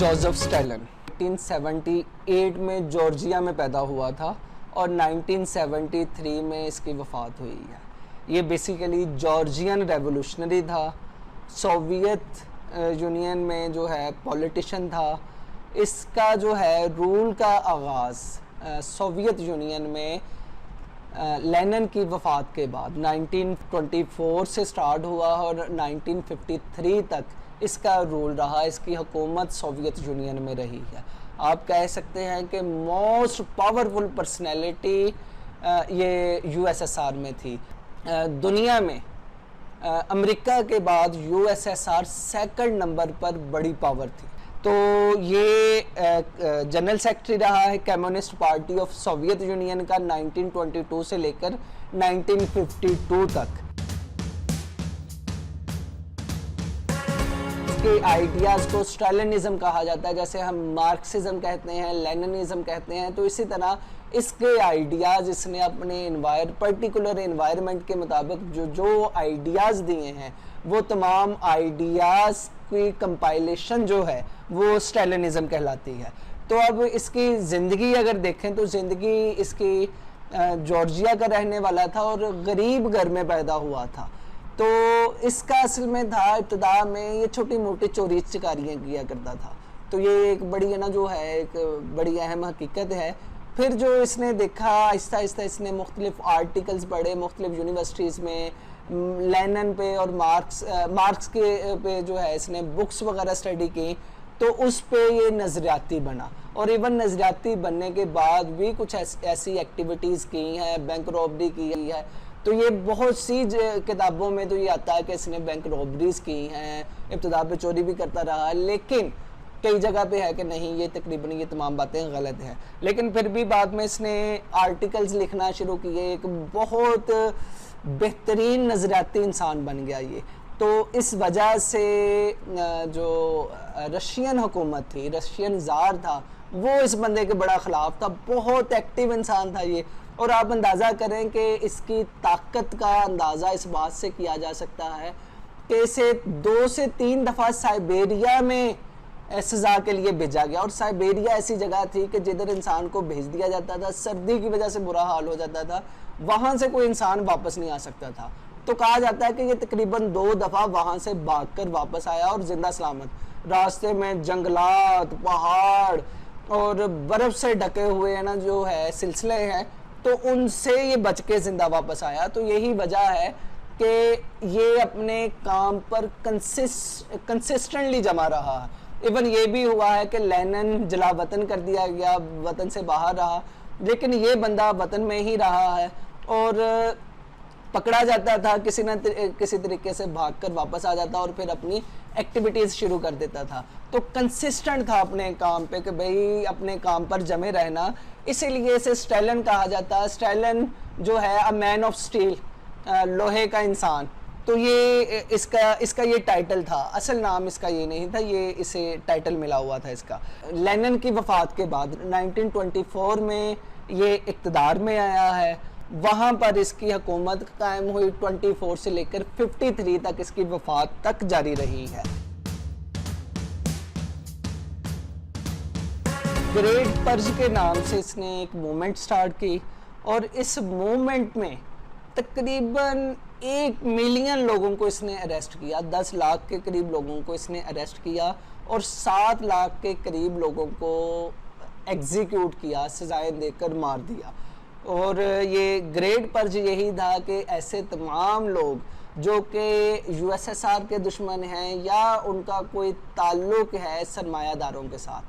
Joseph Stalin 1978 में Georgia में पैदा हुआ था और 1973 में इसकी वफ़ात हुई है। ये बेसिकली जॉर्जियन रेवोल्यूशनरी था, सोवियत यूनियन में जो है पॉलिटिशियन था। इसका जो है रूल का आगाज़ सोवियत यूनियन में लेनिन की वफ़ात के बाद 1924 से स्टार्ट हुआ और 1953 तक इसका रूल रहा। इसकी हुकूमत सोवियत यूनियन में रही है। आप कह सकते हैं कि मोस्ट पावरफुल पर्सनैलिटी ये यूएसएसआर में थी। दुनिया में अमेरिका के बाद यूएसएसआर सेकंड नंबर पर बड़ी पावर थी। तो ये जनरल सेक्रेटरी रहा है communist party of Soviet union का 1922 से लेकर 1952 तक। इसके आइडियाज़ को स्टालिनिज्म कहा जाता है, जैसे हम मार्क्सिज्म कहते हैं, लेनिनिज्म कहते हैं। तो इसी तरह इसके आइडियाज़ इसने अपने पर्टिकुलर एनवायरनमेंट के मुताबिक जो आइडियाज़ दिए हैं वो तमाम आइडियाज़ की कंपाइलेशन जो है वो स्टालिनिज्म कहलाती है। तो अब इसकी ज़िंदगी अगर देखें तो ज़िंदगी इसकी जॉर्जिया का रहने वाला था और गरीब घर में पैदा हुआ था। तो इसका असल में था इब्तिदा में ये छोटी मोटी चोरी चकारियाँ किया करता था। तो ये एक बड़ी जो है एक बड़ी अहम हकीकत है। फिर जो इसने देखा आहिस्ता आहिस्ता इसने मुख्तलिफ आर्टिकल्स पढ़े मुख्तलिफ यूनिवर्सिटीज़ में, लेनिन पे और मार्क्स के पे जो है इसने बुक्स वगैरह स्टडी की। तो उस पे ये नज़रियाती बना और इवन नज़रियाती बनने के बाद भी कुछ ऐसी एक्टिविटीज़ की हैं, बैंक रॉबरी की है। तो ये बहुत सी किताबों में तो ये आता है कि इसने बैंक रॉबरीज़ की हैं, इब्तिदा पे चोरी भी करता रहा, लेकिन कई जगह पे है कि नहीं ये तकरीबन ये तमाम बातें गलत हैं। लेकिन फिर भी बाद में इसने आर्टिकल्स लिखना शुरू किए, एक बहुत बेहतरीन नज़रियाती इंसान बन गया ये। तो इस वजह से जो रशियन हुकूमत थी, रशियन ज़ार था, वो इस बंदे के बड़ा ख़िलाफ़ था। बहुत एक्टिव इंसान था ये। और आप अंदाज़ा करें कि इसकी ताकत का अंदाज़ा इस बात से किया जा सकता है कि इसे 2 से 3 दफ़ा साइबेरिया में सज़ा के लिए भेजा गया। और साइबेरिया ऐसी जगह थी कि जिधर इंसान को भेज दिया जाता था, सर्दी की वजह से बुरा हाल हो जाता था, वहाँ से कोई इंसान वापस नहीं आ सकता था। तो कहा जाता है कि ये तकरीबन 2 दफ़ा वहाँ से भागकर वापस आया और जिंदा सलामत। रास्ते में जंगलात, पहाड़ और बर्फ़ से ढके हुए जो है सिलसिले हैं, तो उनसे ये बच के ज़िंदा वापस आया। तो यही वजह है कि ये अपने काम पर कंसिस्टेंटली जमा रहा है। इवन ये भी हुआ है कि लेनिन जला वतन कर दिया गया, वतन से बाहर रहा, लेकिन ये बंदा वतन में ही रहा है और पकड़ा जाता था, किसी न किसी तरीके से भागकर वापस आ जाता और फिर अपनी एक्टिविटीज़ शुरू कर देता था। तो कंसिस्टेंट था अपने काम पे कि भाई अपने काम पर जमे रहना, इसीलिए इसे स्टैलिन कहा जाता है। स्टैलिन जो है अ मैन ऑफ स्टील, लोहे का इंसान। तो ये इसका ये टाइटल था, असल नाम इसका ये नहीं था, ये इसे टाइटल मिला हुआ था इसका। लेनिन की वफ़ात के बाद 1924 में ये इक़्तिदार में आया है। वहाँ पर इसकी हुकूमत कायम हुई 24 से लेकर 53 तक, इसकी वफ़ात तक जारी रही है। ग्रेट पर्ज के नाम से इसने एक मूवमेंट स्टार्ट की और इस मूवमेंट में तकरीबन 1 मिलियन लोगों को इसने अरेस्ट किया, 10 लाख के करीब लोगों को इसने अरेस्ट किया और 7 लाख के करीब लोगों को एग्जीक्यूट किया, सजाएं देकर मार दिया। और ये ग्रेट पर्ज यही था कि ऐसे तमाम लोग जो कि यूएसएसआर के दुश्मन हैं या उनका कोई ताल्लुक़ है सरमायादारों के साथ,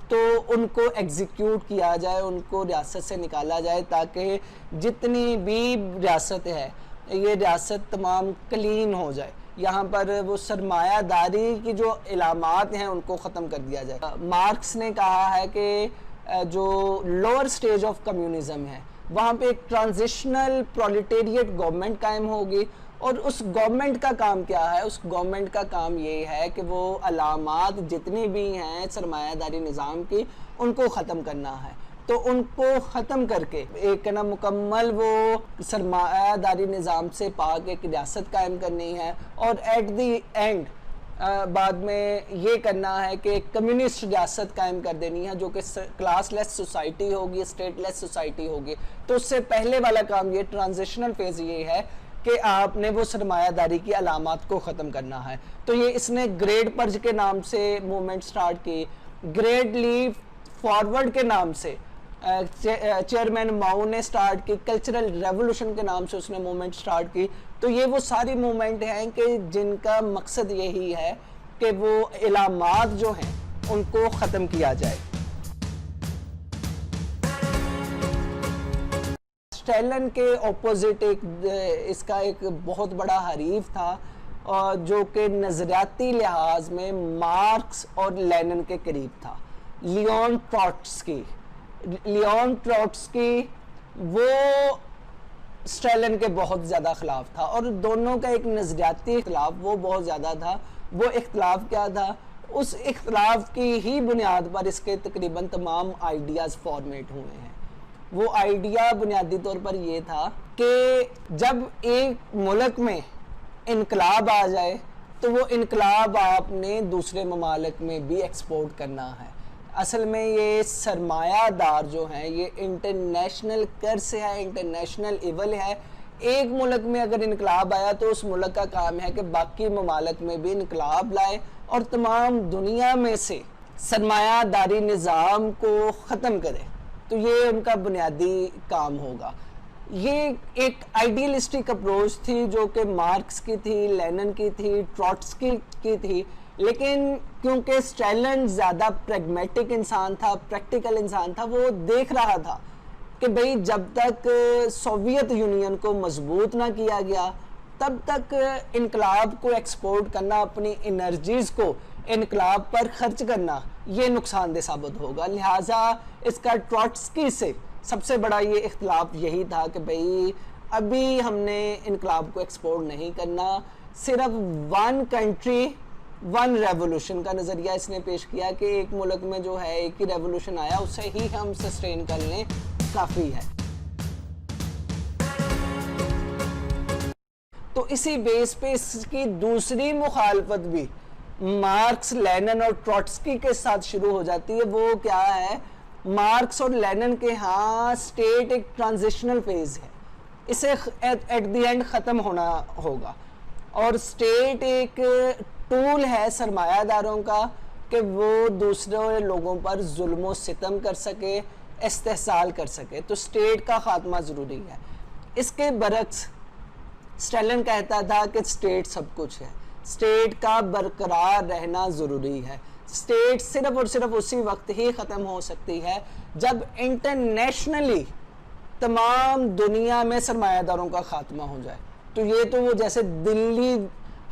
तो उनको एग्जीक्यूट किया जाए, उनको रियासत से निकाला जाए, ताकि जितनी भी रियासत है ये रियासत तमाम क्लीन हो जाए। यहाँ पर वो सरमायादारी की जो इलामात हैं उनको ख़त्म कर दिया जाए। मार्क्स ने कहा है कि जो लोअर स्टेज ऑफ कम्युनिज़म है वहाँ पे एक ट्रांजिशनल प्रोलेटेरिएट गवर्नमेंट कायम होगी और उस गवर्नमेंट का काम क्या है? उस गवर्नमेंट का काम ये है कि वो अलामात जितनी भी हैं सरमायादारी निज़ाम की उनको ख़त्म करना है। तो उनको ख़त्म करके एक मुकम्मल वो सरमायादारी निज़ाम से पाक एक रियासत कायम करनी है और एट दी एंड बाद में ये करना है कि कम्युनिस्ट रियासत कायम कर देनी है जो कि क्लासलेस सोसाइटी होगी, स्टेटलेस सोसाइटी होगी। तो उससे पहले वाला काम ये ट्रांजिशनल फेज ये है कि आपने वो सरमायादारी की अलामात को ख़त्म करना है। तो ये इसने ग्रेट पर्ज के नाम से मूवमेंट स्टार्ट की, ग्रेट लीप फॉरवर्ड के नाम से चेयरमैन माओ ने स्टार्ट की, कल्चरल रेवोल्यूशन के नाम से उसने मूवमेंट स्टार्ट की। तो ये वो सारी मूवमेंट हैं कि जिनका मकसद यही है कि वो इलामात जो हैं उनको ख़त्म किया जाए। स्टैलिन के ऑपोजिट इसका एक बहुत बड़ा हरीफ था और जो कि नज़रियाती लिहाज में मार्क्स और लेनिन के करीब था, लियोन ट्रॉट्स्की। लियोन ट्रॉट्स्की वो स्टैलिन के बहुत ज़्यादा ख़िलाफ़ था और दोनों का एक नज़रियाती इख्तिलाफ वो बहुत ज़्यादा था। वो इख्तिलाफ क्या था? उस इख्तिलाफ की ही बुनियाद पर इसके तकरीबन तमाम आइडियाज़ फॉर्मेट हुए हैं। वो आइडिया बुनियादी तौर पर ये था कि जब एक मुल्क में इनकलाब आ जाए तो वो इनकलाब आपने दूसरे ममालिक में भी एक्सपोर्ट करना है। असल में ये सरमायादार जो हैं ये इंटरनेशनल कर्ज है, इंटरनेशनल इवल है। एक मुल्क में अगर इनकलाब आया तो उस मुल्क का काम है कि बाकी ममालिक में भी इनकलाब लाए और तमाम दुनिया में से सरमायादारी निज़ाम को ख़त्म करे। तो ये उनका बुनियादी काम होगा। ये एक आइडियलिस्टिक अप्रोच थी जो कि मार्क्स की थी, लेनिन की थी, ट्रॉट्स्की की थी। लेकिन क्योंकि स्टैलिन ज़्यादा प्रैग्मेटिक इंसान था, प्रैक्टिकल इंसान था, वो देख रहा था कि भाई जब तक सोवियत यूनियन को मजबूत ना किया गया तब तक इनकलाब को एक्सपोर्ट करना, अपनी एनर्जीज़ को इनकलाब पर खर्च करना ये नुकसानदेह साबित होगा। लिहाजा इसका ट्रॉट्स्की से सबसे बड़ा ये इख्तिलाफ यही था कि भाई अभी हमने इनकलाब को एक्सपोर्ट नहीं करना, सिर्फ वन कंट्री वन रेवोल्यूशन का नज़रिया इसने पेश किया कि एक मुल्क में जो है एक ही रेवोल्यूशन आया उससे ही हम सस्टेन कर लें, काफ़ी है। तो इसी बेस पे इसकी दूसरी मुखालफत भी मार्क्स, लेनिन और ट्रॉट्स्की के साथ शुरू हो जाती है। वो क्या है? मार्क्स और लेनिन के यहाँ स्टेट एक ट्रांजिशनल फेज है, इसे एट द एंड ख़त्म होना होगा और स्टेट एक टूल है सरमायादारों का कि वो दूसरे लोगों पर जुल्म सितम कर सके, इस्तेहसाल कर सके। तो स्टेट का खात्मा ज़रूरी है। इसके बरक्स स्टैलिन कहता था कि स्टेट सब कुछ है, स्टेट का बरकरार रहना ज़रूरी है। स्टेट सिर्फ और सिर्फ उसी वक्त ही ख़त्म हो सकती है जब इंटरनेशनली तमाम दुनिया में सरमायादारों का खात्मा हो जाए। तो ये तो वो जैसे दिल्ली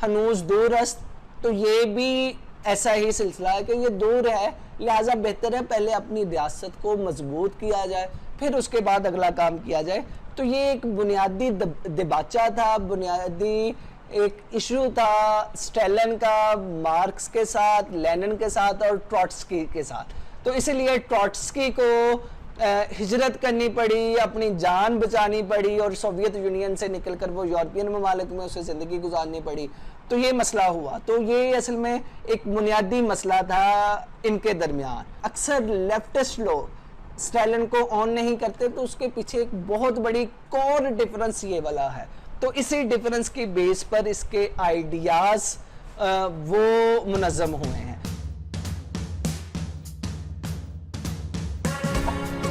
हनूज दूर अस्त, तो ये भी ऐसा ही सिलसिला है कि ये दूर है, लिहाजा बेहतर है पहले अपनी रियासत को मजबूत किया जाए, फिर उसके बाद अगला काम किया जाए। तो ये एक बुनियादी दिबाचा था, बुनियादी एक इशू था स्टैलिन का मार्क्स के साथ, लेनिन के साथ और ट्रॉट्स्की के साथ। तो इसलिए ट्रॉट्स्की को हिजरत करनी पड़ी, अपनी जान बचानी पड़ी और सोवियत यूनियन से निकलकर वो यूरोपियन ममालिक में उसे ज़िंदगी गुजारनी पड़ी। तो ये मसला हुआ। तो ये असल में एक बुनियादी मसला था इनके दरमियान। अक्सर लेफ्टिस्ट लोग स्टैलिन को ऑन नहीं करते, तो उसके पीछे एक बहुत बड़ी कोर डिफरेंस ये वाला है। तो इसी डिफरेंस की बेस पर इसके आइडियाज़ वो मुनज़्ज़म हुए हैं।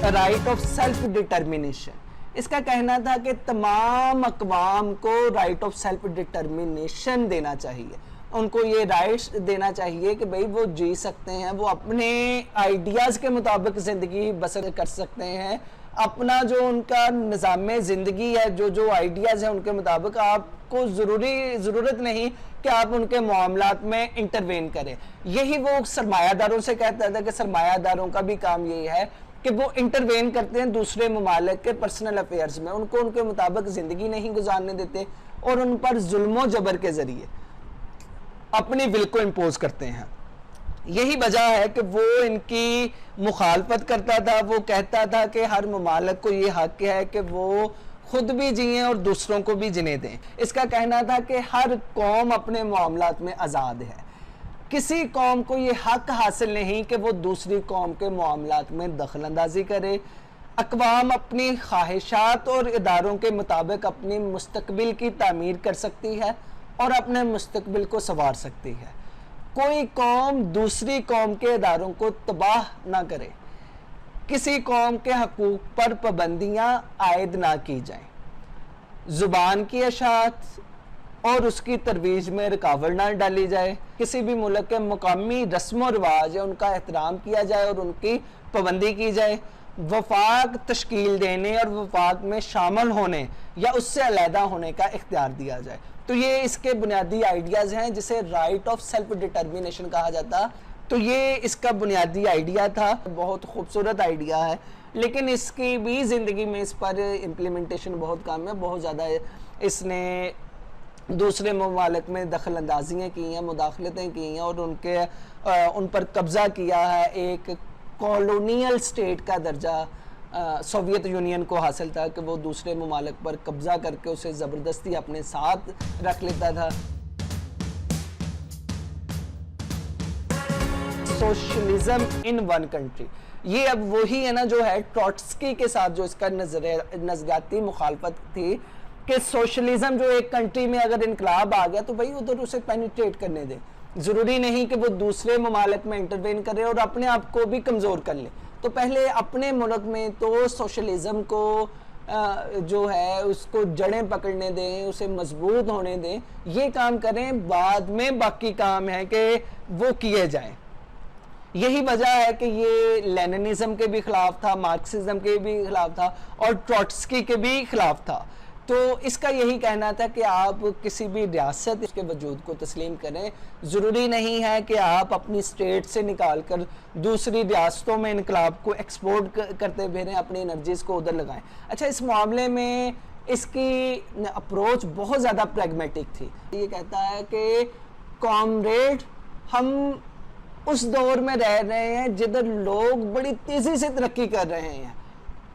राइट ऑफ सेल्फ डिटर्मिनेशन, इसका कहना था कि तमाम अक़वाम को राइट ऑफ सेल्फ डिटर्मिनेशन देना चाहिए, उनको ये राइट्स देना चाहिए कि भाई वो जी सकते हैं, वो अपने आइडियाज़ के मुताबिक ज़िंदगी बसर कर सकते हैं, अपना जो उनका निज़ाम ज़िंदगी है, जो जो आइडियाज़ हैं उनके मुताबिक आपको ज़रूरत नहीं कि आप उनके मामलात में इंटरवेन करें। यही वो सरमायादारों से कहता था कि सरमायादारों का भी काम यही है कि वो इंटरवेन करते हैं दूसरे ममालिक के पर्सनल अफेयर्स में, उनको उनके मुताबिक ज़िंदगी नहीं गुजारने देते और उन पर जुल्म जबर के ज़रिए अपनी विल को इम्पोज करते हैं। यही वजह है कि वो इनकी मुखालफत करता था। वो कहता था कि हर ममालिक को ये हक है कि वो खुद भी जिए और दूसरों को भी जीने दें। इसका कहना था कि हर कौम अपने मामलात में आज़ाद है। किसी कौम को ये हक हासिल नहीं कि वो दूसरी कौम के मामलात में दखल अंदाजी करे। अक़वाम अपनी ख्वाहिशात और इदारों के मुताबिक अपनी मुस्तकबिल की तामीर कर सकती है और अपने मुस्तकबिल को संवार सकती है। कोई कौम दूसरी कौम के इदारों को तबाह ना करे। किसी कौम के हकूक़ पर पाबंदियाँ आयद ना की जाएं। ज़ुबान की अशात और उसकी तरवीज में रुकावट ना डाली जाए। किसी भी मुल्क के मुकामी रस्म व रिवाज है उनका एहतराम किया जाए और उनकी पाबंदी की जाए। वफाक तश्कील देने और वफाक में शामिल होने या उससे अलहदा होने का इख्तियार दिया जाए। तो ये इसके बुनियादी आइडियाज़ हैं जिसे राइट ऑफ सेल्फ डिटर्मिनेशन कहा जाता। तो ये इसका बुनियादी आइडिया था, बहुत खूबसूरत आइडिया है, लेकिन इसकी भी ज़िंदगी में इस पर इम्प्लीमेंटेशन बहुत कम है। बहुत ज़्यादा इसने दूसरे ममालिक में दखल अंदाजियाँ की हैं, मुदाखलतें की हैं और उन पर कब्ज़ा किया है। एक कॉलोनियल स्टेट का दर्जा सोवियत यूनियन को हासिल था कि वो दूसरे ममालिक पर कब्ज़ा करके उसे ज़बरदस्ती अपने साथ रख लेता था। सोशलिज्म इन वन कंट्री, ये अब वही है ना जो है ट्रॉट्स्की के साथ जो इसका नज़रियाती मुखालफत थी कि सोशलिज्म जो एक कंट्री में अगर इनकलाब आ गया तो भाई उधर उसे पेनिट्रेट करने दें। ज़रूरी नहीं कि वो दूसरे ममालिक में इंटरवेन करे और अपने आप को भी कमज़ोर कर ले। तो पहले अपने मुल्क में तो सोशलिज्म को जो है उसको जड़ें पकड़ने दें, उसे मजबूत होने दें, ये काम करें। बाद में बाकी काम है कि वो किए जाएं। यही वजह है कि ये लेनिनिज्म के भी खिलाफ था, मार्क्सिज्म के भी खिलाफ था और ट्रॉट्स्की के भी खिलाफ था। तो इसका यही कहना था कि आप किसी भी रियासत इसके वजूद को तस्लीम करें। ज़रूरी नहीं है कि आप अपनी स्टेट से निकाल कर दूसरी रियासतों में इनकलाब को एक्सपोर्ट करते फिरें, अपनी एनर्जीज़ को उधर लगाएं। अच्छा, इस मामले में इसकी अप्रोच बहुत ज़्यादा प्रैग्मेटिक थी। ये कहता है कि कॉमरेड, हम उस दौर में रह रहे हैं जिधर लोग बड़ी तेज़ी से तरक्की कर रहे हैं।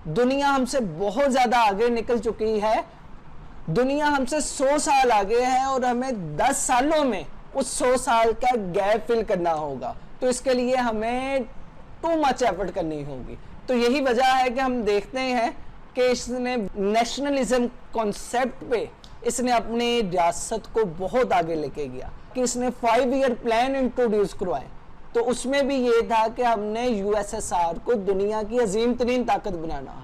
दुनिया हमसे बहुत ज़्यादा आगे निकल चुकी है। दुनिया हमसे 100 साल आगे है और हमें 10 सालों में उस 100 साल का गैप फिल करना होगा। तो इसके लिए हमें टू मच एफर्ट करनी होगी। तो यही वजह है कि हम देखते हैं कि इसने नेशनलिज्म कॉन्सेप्ट पे इसने अपनी रियासत को बहुत आगे लेके गया कि इसने 5 ईयर प्लान इंट्रोड्यूस करवाए। तो उसमें भी ये था कि हमने यूएसएसआर को दुनिया की अजीम तरीन ताकत बनाना,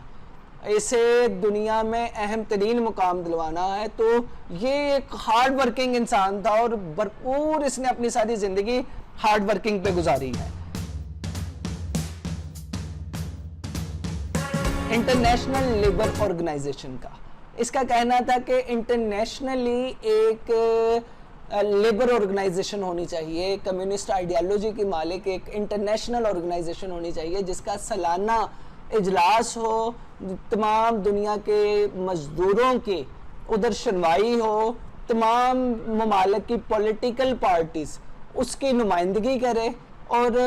इसे दुनिया में अहम तरीन मुकाम दिलवाना है। तो ये एक हार्ड वर्किंग इंसान था और भरपूर इसने अपनी सारी जिंदगी हार्ड वर्किंग पे गुजारी है। इंटरनेशनल लेबर ऑर्गेनाइजेशन का इसका कहना था कि इंटरनेशनली एक लेबर ऑर्गेनाइजेशन होनी चाहिए, कम्युनिस्ट आइडियोलॉजी की मालिक एक इंटरनेशनल ऑर्गेनाइजेशन होनी चाहिए जिसका सालाना इजलास हो, तमाम दुनिया के मजदूरों की उधर सुनवाई हो, तमाम ममालिक की पॉलिटिकल पार्टीज उसकी नुमाइंदगी करे और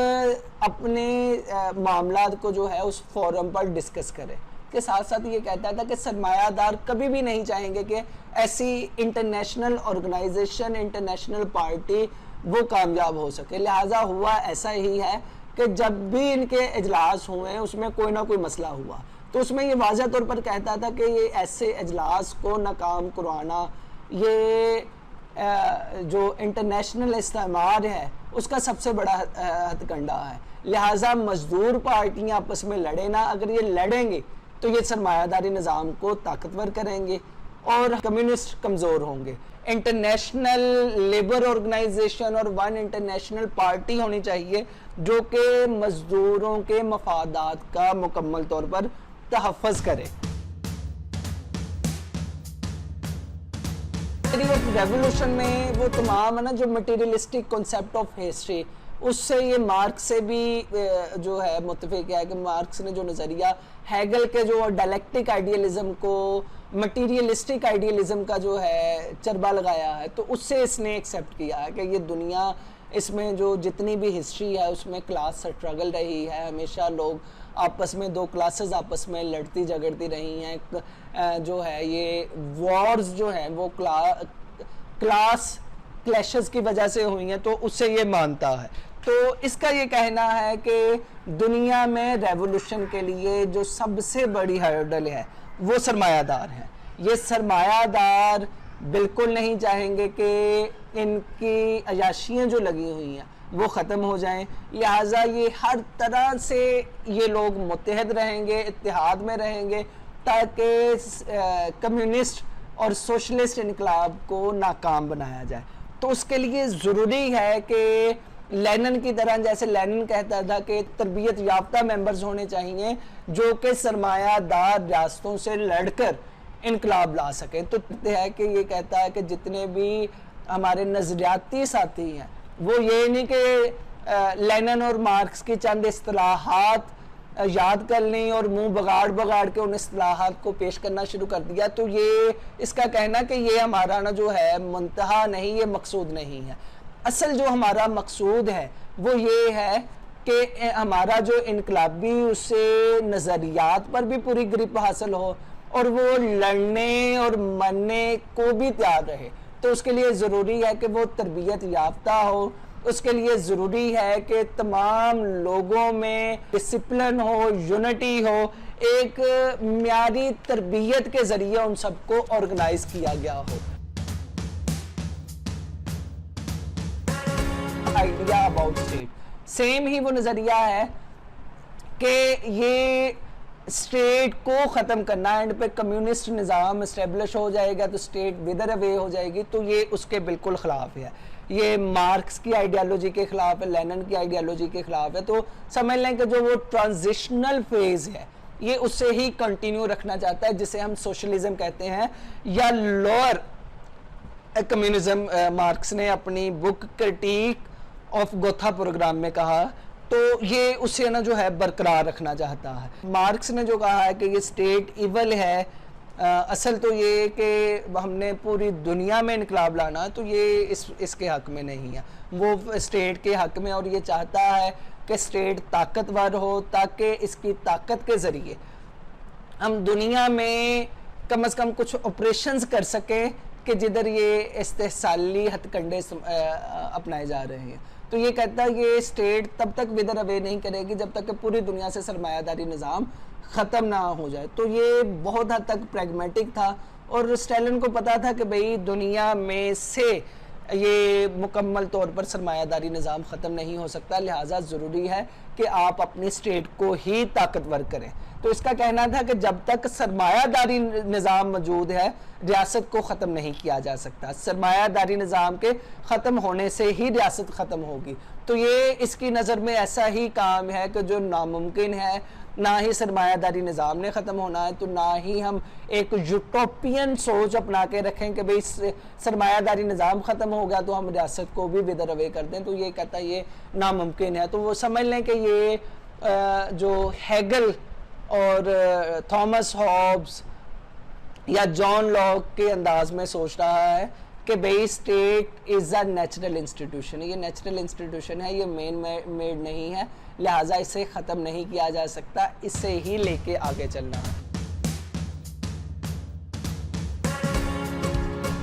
अपने मामलात को जो है उस फोरम पर डिस्कस करे। के साथ साथ ये कहता था कि सरमायादार कभी भी नहीं चाहेंगे कि ऐसी इंटरनेशनल ऑर्गेनाइजेशन, इंटरनेशनल पार्टी वो कामयाब हो सके। लिहाजा हुआ ऐसा ही है कि जब भी इनके इजलास हुए उसमें कोई ना कोई मसला हुआ, तो उसमें ये वाज़ह तौर पर कहता था कि ये ऐसे इजलास को नाकाम करवाना, ये जो इंटरनेशनल इस्तेमार है उसका सबसे बड़ा हथकंडा है। लिहाजा मजदूर पार्टियाँ आपस में लड़े ना, अगर ये लड़ेंगे तो ये सरमायादारी निज़ाम को ताकतवर करेंगे और कम्युनिस्ट कमज़ोर होंगे। इंटरनेशनल लेबर ऑर्गेनाइजेशन और वन इंटरनेशनल पार्टी होनी चाहिए जो कि मजदूरों के मफादात का मुकम्मल तौर पर तहफ़्फ़ुज़ करे। रेवोल्यूशन में वो तमाम है ना जो मटीरियलिस्टिक कॉन्सेप्ट ऑफ हिस्ट्री, उससे ये मार्क्स से भी जो है मुत्तफ़िक है कि मार्क्स ने जो नज़रिया हैगल के जो डायलेक्टिक आइडियलिज़म को मटीरियलिस्टिक आइडियलिज़म का जो है चरबा लगाया है, तो उससे इसने एक्सेप्ट किया है कि ये दुनिया, इसमें जो जितनी भी हिस्ट्री है उसमें क्लास स्ट्रगल रही है। हमेशा लोग आपस में, दो क्लासेस आपस में लड़ती झगड़ती रही हैं। जो है ये वॉर्स जो हैं वो क्लास क्लैशेस की वजह से हुई हैं, तो उससे ये मानता है। तो इसका ये कहना है कि दुनिया में रेवोल्यूशन के लिए जो सबसे बड़ी हर्डल है वो सरमायादार हैं। ये सरमायादार बिल्कुल नहीं चाहेंगे कि इनकी अयाशियाँ जो लगी हुई हैं वो ख़त्म हो जाएं, लिहाजा ये हर तरह से ये लोग मुत्तहद रहेंगे, इत्तेहाद में रहेंगे, ताकि कम्युनिस्ट और सोशलिस्ट इनकलाब को नाकाम बनाया जाए। तो उसके लिए ज़रूरी है कि लेनिन की तरह, जैसे लेनिन कहता था कि तरबियत याफ्ता मेंबर्स होने चाहिए जो कि सरमायादार रियासतों से लड़कर इनकलाब ला सकें। तो है कि ये कहता है कि जितने भी हमारे नज़रियाती साथी हैं वो ये नहीं कि लेनिन और मार्क्स की चंद इस्तिलाहात याद कर ली और मुंह बगाड़ के उन इस्तिलाहात को पेश करना शुरू कर दिया। तो ये इसका कहना कि ये हमारा ना जो है मुंतहा नहीं, ये मकसूद नहीं है। असल जो हमारा मकसूद है वो ये है कि हमारा जो इनकलाबी उससे नज़रियात पर भी पूरी ग्रिप हासिल हो और वो लड़ने और मरने को भी तैयार रहे। तो उसके लिए ज़रूरी है कि वो तरबियत याफ्ता हो, उसके लिए ज़रूरी है कि तमाम लोगों में डिसिप्लिन हो, यूनिटी हो, एक म्यारी तरबियत के ज़रिए उन सबको ऑर्गेनाइज किया गया हो। आइडिया अबाउट स्टेट सेम ही वो नज़रिया है कि ये स्टेट को ख़त्म करना, एंड पे कम्युनिस्ट निज़ाम इस्टेब्लिश हो जाएगा तो स्टेट विदर अवे हो जाएगी। तो ये उसके बिल्कुल ख़िलाफ़ है, ये मार्क्स की आइडियालॉजी के ख़िलाफ़ है, लेनिन की आइडियालॉजी के ख़िलाफ़ है। तो समझ लें कि जो वो ट्रांजिशनल फेज़ है ये उससे ही कंटिन्यू रखना चाहता है, जिसे हम सोशलिज्म कहते हैं या लोअर कम्युनिज्म। मार्क्स ने अपनी book critique of Gotha programme में कहा, तो ये उसे ना जो है बरकरार रखना चाहता है। मार्क्स ने जो कहा है कि ये स्टेट इवल है, असल तो ये कि हमने पूरी दुनिया में इनकलाब लाना, तो ये इसके हक में नहीं है, वो स्टेट के हक में। और ये चाहता है कि स्टेट ताकतवर हो ताकि इसकी ताकत के ज़रिए हम दुनिया में कम से कम कुछ ऑपरेशंस कर सकें कि जिधर ये इस्तेहसाली हथकंडे अपनाए जा रहे हैं। तो ये कहता है ये स्टेट तब तक विदर अवे नहीं करेगी जब तक कि पूरी दुनिया से सरमायादारी निज़ाम ख़त्म ना हो जाए। तो ये बहुत हद तक प्रैग्मेटिक था और स्टालिन को पता था कि भाई दुनिया में से ये मुकम्मल तौर पर सरमायादारी निज़ाम ख़त्म नहीं हो सकता, लिहाजा ज़रूरी है कि आप अपनी स्टेट को ही ताकतवर करें। तो इसका कहना था कि जब तक सरमायादारी निज़ाम मौजूद है रियासत को ख़त्म नहीं किया जा सकता, सरमायादारी निज़ाम के ख़त्म होने से ही रियासत ख़त्म होगी। तो ये इसकी नज़र में ऐसा ही काम है कि जो नामुमकिन है, ना ही सरमायादारी निज़ाम ने ख़त्म होना है, तो ना ही हम एक यूटोपियन सोच अपना के रखें कि भाई सरमायादारी निज़ाम ख़त्म हो गया तो हम रियासत को भी विदर अवे कर दें। तो ये कहता है ये नामुमकिन है। तो वो समझ लें कि ये जो हेगल और थॉमस हॉब्स या जॉन लॉक के अंदाज में सोच रहा है कि भाई state is a natural institution, ये नेचुरल इंस्टीट्यूशन है, ये मेन मेड नहीं है, लिहाजा इसे ख़त्म नहीं किया जा सकता, इसे ही लेके आगे चलना है।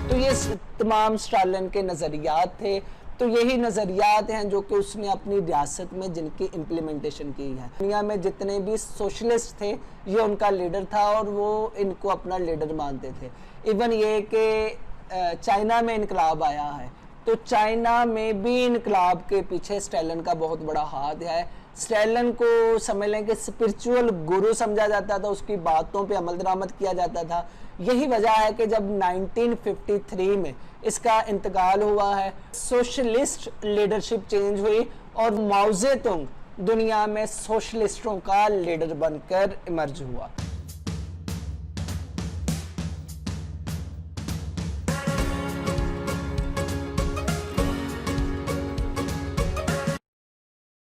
तो ये तमाम स्टालिन के नज़रियात थे। तो यही नज़रियात हैं जो कि उसने अपनी रियासत में जिनकी इम्प्लीमेंटेशन की है। दुनिया में जितने भी सोशलिस्ट थे ये उनका लीडर था और वो इनको अपना लीडर मानते थे। इवन ये कि चाइना में इनकलाब आया है तो चाइना में भी इनकलाब के पीछे स्टालिन का बहुत बड़ा हाथ है। स्टालिन को समझ लें कि स्पिरिचुअल गुरु समझा जाता था, उसकी बातों पे अमल दरामद किया जाता था। यही वजह है कि जब 1953 में इसका इंतकाल हुआ है, सोशलिस्ट लीडरशिप चेंज हुई और माओ ज़ेडुंग दुनिया में सोशलिस्टों का लीडर बनकर इमर्ज हुआ।